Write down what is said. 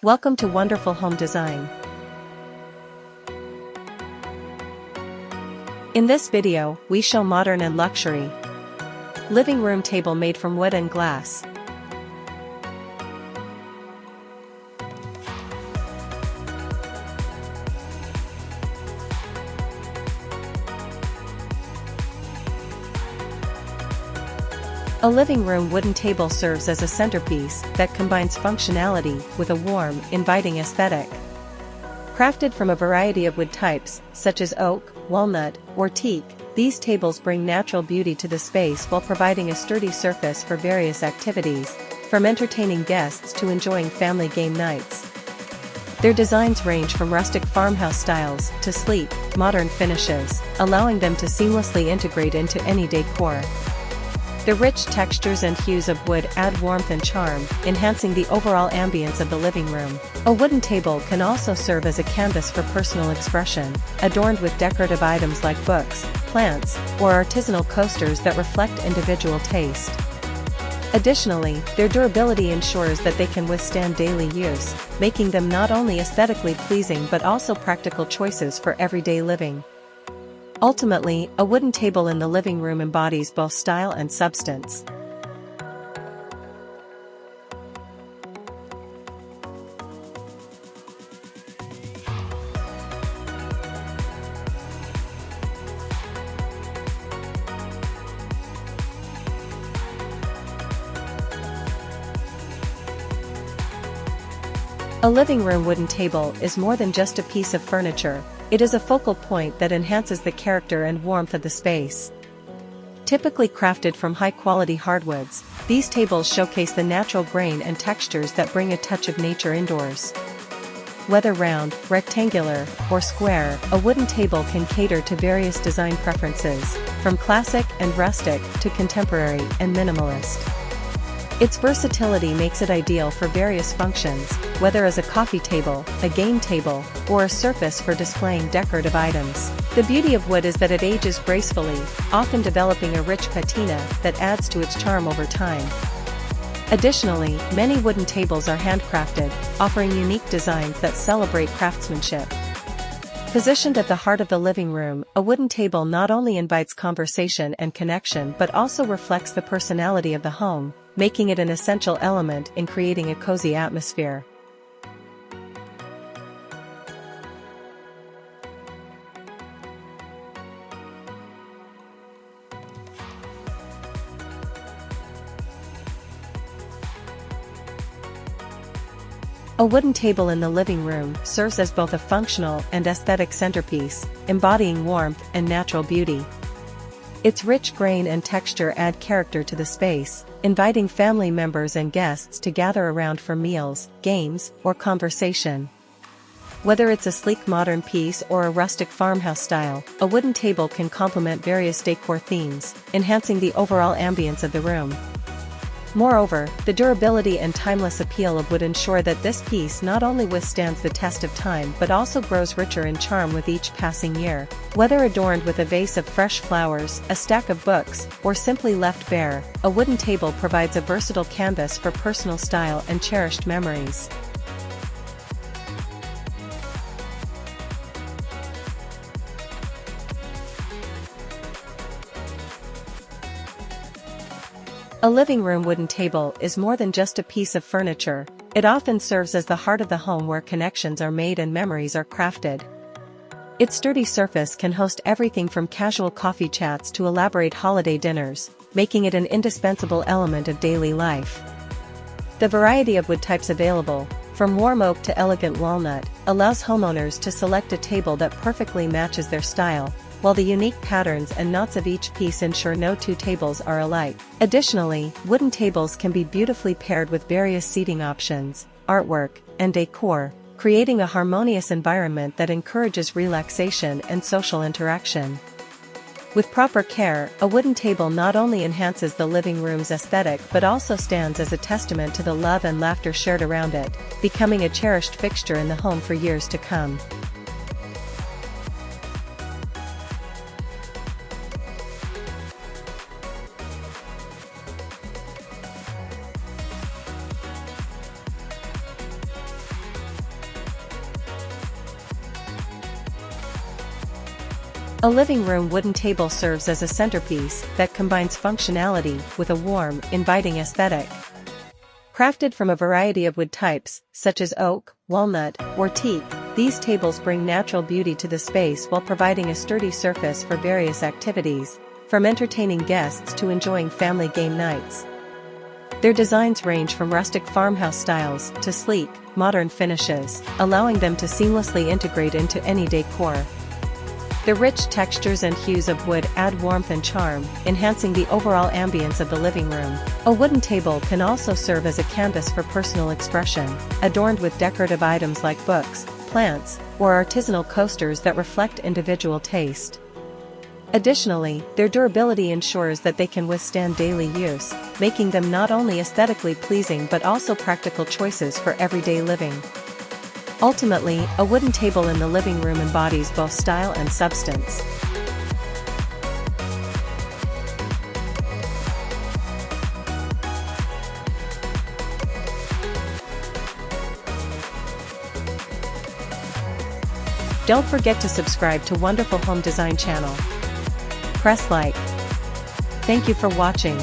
Welcome to Wonderful Home Design. In this video, we show modern and luxury living room table made from wood and glass. A living room wooden table serves as a centerpiece that combines functionality with a warm, inviting aesthetic. Crafted from a variety of wood types, such as oak, walnut, or teak, these tables bring natural beauty to the space while providing a sturdy surface for various activities, from entertaining guests to enjoying family game nights. Their designs range from rustic farmhouse styles to sleek, modern finishes, allowing them to seamlessly integrate into any decor. The rich textures and hues of wood add warmth and charm, enhancing the overall ambience of the living room. A wooden table can also serve as a canvas for personal expression, adorned with decorative items like books, plants, or artisanal coasters that reflect individual taste. Additionally, their durability ensures that they can withstand daily use, making them not only aesthetically pleasing but also practical choices for everyday living. Ultimately, a wooden table in the living room embodies both style and substance. A living room wooden table is more than just a piece of furniture. It is a focal point that enhances the character and warmth of the space. Typically crafted from high-quality hardwoods, these tables showcase the natural grain and textures that bring a touch of nature indoors. Whether round, rectangular, or square, a wooden table can cater to various design preferences, from classic and rustic to contemporary and minimalist. Its versatility makes it ideal for various functions, whether as a coffee table, a game table, or a surface for displaying decorative items. The beauty of wood is that it ages gracefully, often developing a rich patina that adds to its charm over time. Additionally, many wooden tables are handcrafted, offering unique designs that celebrate craftsmanship. Positioned at the heart of the living room, a wooden table not only invites conversation and connection but also reflects the personality of the home, making it an essential element in creating a cozy atmosphere. A wooden table in the living room serves as both a functional and aesthetic centerpiece, embodying warmth and natural beauty. Its rich grain and texture add character to the space, inviting family members and guests to gather around for meals, games, or conversation. Whether it's a sleek modern piece or a rustic farmhouse style, a wooden table can complement various decor themes, enhancing the overall ambience of the room. Moreover, the durability and timeless appeal of wood ensure that this piece not only withstands the test of time but also grows richer in charm with each passing year. Whether adorned with a vase of fresh flowers, a stack of books, or simply left bare, a wooden table provides a versatile canvas for personal style and cherished memories. A living room wooden table is more than just a piece of furniture. It often serves as the heart of the home where connections are made and memories are crafted. Its sturdy surface can host everything from casual coffee chats to elaborate holiday dinners, making it an indispensable element of daily life. The variety of wood types available, from warm oak to elegant walnut, allows homeowners to select a table that perfectly matches their style, while the unique patterns and knots of each piece ensure no two tables are alike. Additionally, wooden tables can be beautifully paired with various seating options, artwork, and decor, creating a harmonious environment that encourages relaxation and social interaction. With proper care, a wooden table not only enhances the living room's aesthetic but also stands as a testament to the love and laughter shared around it, becoming a cherished fixture in the home for years to come. A living room wooden table serves as a centerpiece that combines functionality with a warm, inviting aesthetic. Crafted from a variety of wood types, such as oak, walnut, or teak, these tables bring natural beauty to the space while providing a sturdy surface for various activities, from entertaining guests to enjoying family game nights. Their designs range from rustic farmhouse styles to sleek, modern finishes, allowing them to seamlessly integrate into any decor. The rich textures and hues of wood add warmth and charm, enhancing the overall ambience of the living room. A wooden table can also serve as a canvas for personal expression, adorned with decorative items like books, plants, or artisanal coasters that reflect individual taste. Additionally, their durability ensures that they can withstand daily use, making them not only aesthetically pleasing but also practical choices for everyday living. Ultimately, a wooden table in the living room embodies both style and substance. Don't forget to subscribe to Wonderful Home Design channel. Press like. Thank you for watching.